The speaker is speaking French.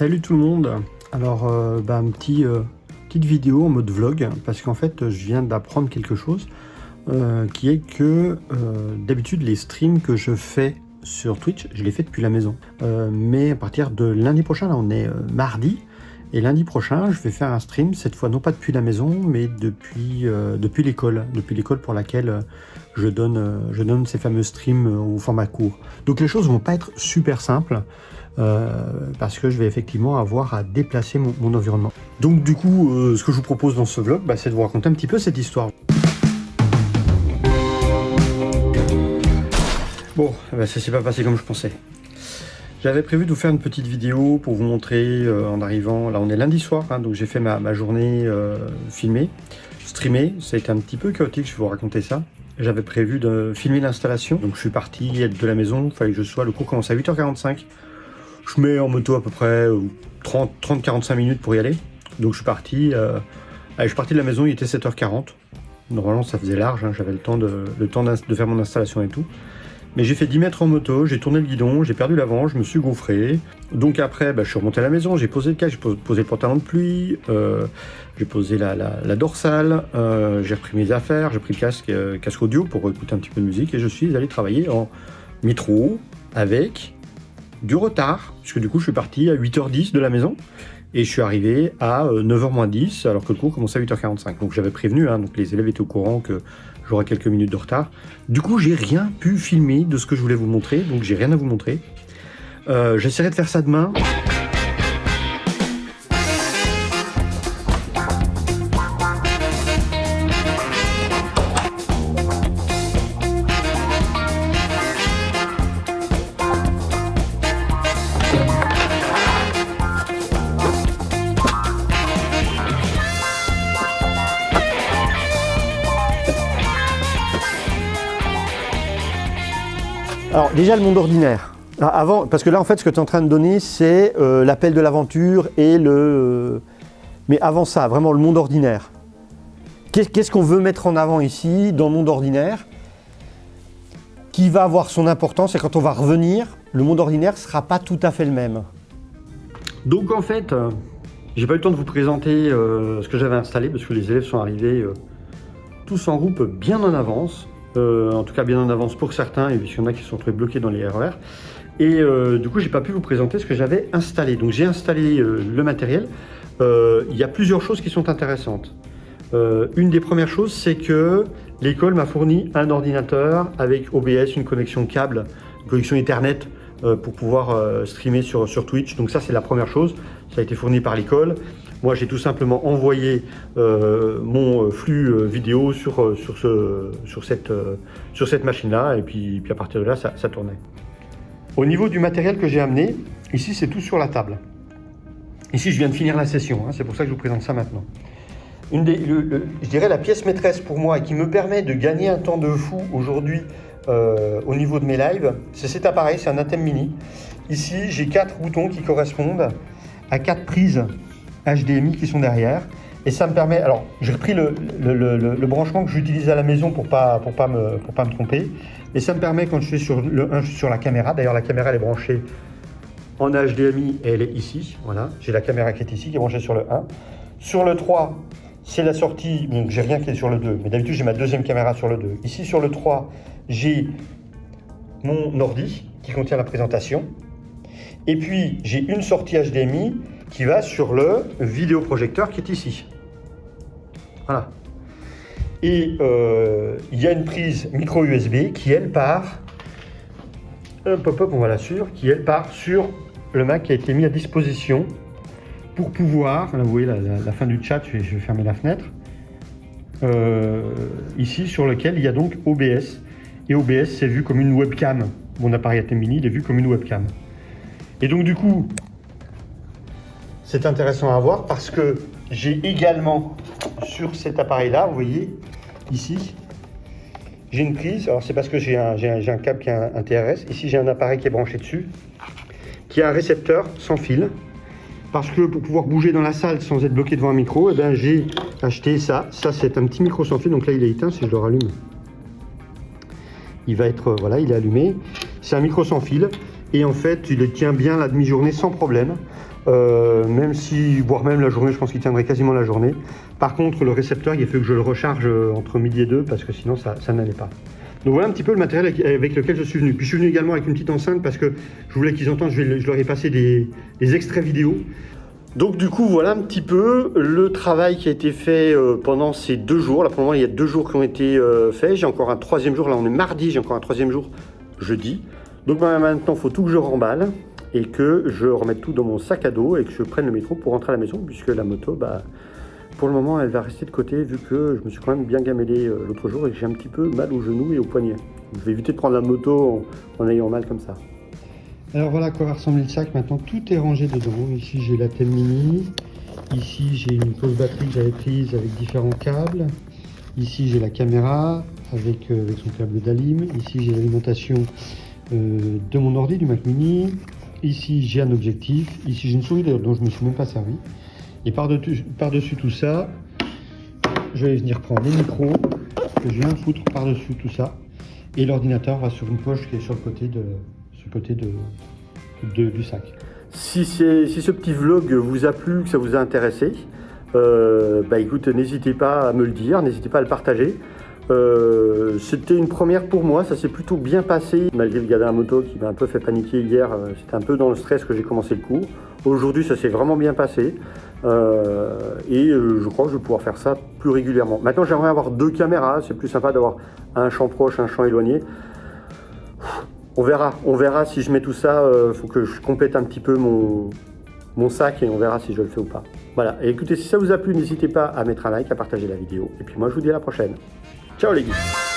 Salut tout le monde. Alors petite vidéo en mode vlog parce qu'en fait je viens d'apprendre quelque chose qui est que d'habitude les streams que je fais sur Twitch, je les fais depuis la maison. Mais à partir de lundi prochain, là on est mardi, et lundi prochain je vais faire un stream, cette fois non pas depuis la maison mais depuis l'école pour laquelle je donne ces fameux streams au format court. Donc les choses vont pas être super simples. Parce que je vais effectivement avoir à déplacer mon environnement. Donc du coup, ce que je vous propose dans ce vlog, c'est de vous raconter un petit peu cette histoire. Bon, ça s'est pas passé comme je pensais. J'avais prévu de vous faire une petite vidéo pour vous montrer en arrivant. Là, on est lundi soir, donc j'ai fait ma journée filmée, streamée. Ça a été un petit peu chaotique, je vais vous raconter ça. J'avais prévu de filmer l'installation, donc je suis parti de la maison. Il fallait que je sois. Le cours commence à 8h45. Je mets en moto à peu près 30-45 minutes pour y aller. Donc je suis parti de la maison, il était 7h40. Normalement ça faisait large, j'avais le temps de faire mon installation et tout. Mais j'ai fait 10 mètres en moto, j'ai tourné le guidon, j'ai perdu l'avant, je me suis gaufré. Donc après, je suis remonté à la maison, j'ai posé le casque, j'ai posé le pantalon de pluie, j'ai posé la dorsale, j'ai repris mes affaires, j'ai pris le casque audio pour écouter un petit peu de musique et je suis allé travailler en métro avec du retard, puisque du coup je suis parti à 8h10 de la maison et je suis arrivé à 9h moins 10 alors que le cours commençait à 8h45. Donc j'avais prévenu, donc les élèves étaient au courant que j'aurais quelques minutes de retard. Du coup j'ai rien pu filmer de ce que je voulais vous montrer, donc j'ai rien à vous montrer. J'essaierai de faire ça demain. Alors déjà le monde ordinaire. Avant, parce que là en fait ce que tu es en train de donner c'est l'appel de l'aventure et mais avant ça, vraiment le monde ordinaire. Qu'est-ce qu'on veut mettre en avant ici dans le monde ordinaire qui va avoir son importance et quand on va revenir, le monde ordinaire ne sera pas tout à fait le même. Donc en fait, j'ai pas eu le temps de vous présenter ce que j'avais installé parce que les élèves sont arrivés tous en groupe bien en avance. En tout cas bien en avance pour certains, et il y en a qui se sont retrouvés bloqués dans les RER. Et du coup, j'ai pas pu vous présenter ce que j'avais installé. Donc j'ai installé le matériel. Il y a plusieurs choses qui sont intéressantes. Une des premières choses, c'est que l'école m'a fourni un ordinateur avec OBS, une connexion câble, une connexion Ethernet pour pouvoir streamer sur Twitch. Donc ça, c'est la première chose. Ça a été fourni par l'école. Moi, j'ai tout simplement envoyé mon flux vidéo sur cette machine-là, et puis à partir de là, ça tournait. Au niveau du matériel que j'ai amené, ici, c'est tout sur la table. Ici, je viens de finir la session, c'est pour ça que je vous présente ça maintenant. Je dirais la pièce maîtresse pour moi et qui me permet de gagner un temps de fou aujourd'hui au niveau de mes lives, c'est cet appareil, c'est un ATEM Mini. Ici, j'ai 4 boutons qui correspondent à 4 prises HDMI qui sont derrière, et ça me permet, alors j'ai repris le branchement que j'utilise à la maison pour pas me tromper, et ça me permet quand je suis sur la caméra, d'ailleurs la caméra elle est branchée en HDMI et elle est ici, voilà, j'ai la caméra qui est ici qui est branchée sur le 1, sur le 3 c'est la sortie, donc j'ai rien qui est sur le 2, mais d'habitude j'ai ma deuxième caméra sur le 2, ici sur le 3 j'ai mon ordi qui contient la présentation, et puis j'ai une sortie HDMI qui va sur le vidéoprojecteur qui est ici. Voilà. Et il y a une prise micro USB qui elle part, on va la suivre, qui elle part sur le Mac qui a été mis à disposition pour pouvoir, là vous voyez la fin du chat, je vais fermer la fenêtre, ici sur lequel il y a donc OBS. Et OBS c'est vu comme une webcam. Mon appareil ATEM Mini il est vu comme une webcam. Et donc du coup, c'est intéressant à voir parce que j'ai également sur cet appareil-là, vous voyez, ici, j'ai une prise. Alors c'est parce que j'ai un câble qui a un TRS. Ici, j'ai un appareil qui est branché dessus, qui a un récepteur sans fil. Parce que pour pouvoir bouger dans la salle sans être bloqué devant un micro, j'ai acheté ça. Ça, c'est un petit micro sans fil. Donc là, il est éteint si je le rallume. Il va être, voilà, il est allumé. C'est un micro sans fil. Et en fait, il tient bien la demi-journée sans problème. même si, voire même la journée, je pense qu'il tiendrait quasiment la journée. Par contre, le récepteur, il a fallu que je le recharge entre midi et 2 parce que sinon ça n'allait pas. Donc voilà un petit peu le matériel avec lequel je suis venu. Puis je suis venu également avec une petite enceinte parce que je voulais qu'ils entendent, je leur ai passé des extraits vidéo. Donc du coup voilà un petit peu le travail qui a été fait pendant ces 2 jours. Là pour le moment il y a 2 jours qui ont été faits. J'ai encore un 3e jour, là on est mardi, j'ai encore un 3e jour jeudi. Donc maintenant il faut tout que je remballe et que je remette tout dans mon sac à dos et que je prenne le métro pour rentrer à la maison puisque la moto, pour le moment elle va rester de côté vu que je me suis quand même bien gamellé l'autre jour et que j'ai un petit peu mal aux genoux et aux poignets. Je vais éviter de prendre la moto en ayant mal comme ça. Alors voilà à quoi va ressembler le sac. Maintenant tout est rangé dedans. Ici j'ai la Thème Mini. Ici j'ai une pause batterie que j'avais prise avec différents câbles. Ici j'ai la caméra avec son câble d'Alim. Ici j'ai l'alimentation de mon ordi, du Mac Mini. Ici j'ai un objectif. Ici j'ai une souris dont je ne me suis même pas servi. Et par-dessus tout ça, je vais venir prendre les micros que je viens de foutre par-dessus tout ça. Et l'ordinateur va sur une poche qui est sur le côté du sac. Si ce petit vlog vous a plu, que ça vous a intéressé, écoute, n'hésitez pas à me le dire, n'hésitez pas à le partager. C'était une première pour moi, ça s'est plutôt bien passé. Malgré le gars à moto qui m'a un peu fait paniquer hier, c'était un peu dans le stress que j'ai commencé le cours. Aujourd'hui, ça s'est vraiment bien passé. Je crois que je vais pouvoir faire ça plus régulièrement. Maintenant, j'aimerais avoir 2 caméras, c'est plus sympa d'avoir un champ proche, un champ éloigné. On verra si je mets tout ça, faut que je complète un petit peu mon sac et on verra si je le fais ou pas. Voilà, et écoutez, si ça vous a plu, n'hésitez pas à mettre un like, à partager la vidéo. Et puis moi, je vous dis à la prochaine. Ciao les geeks.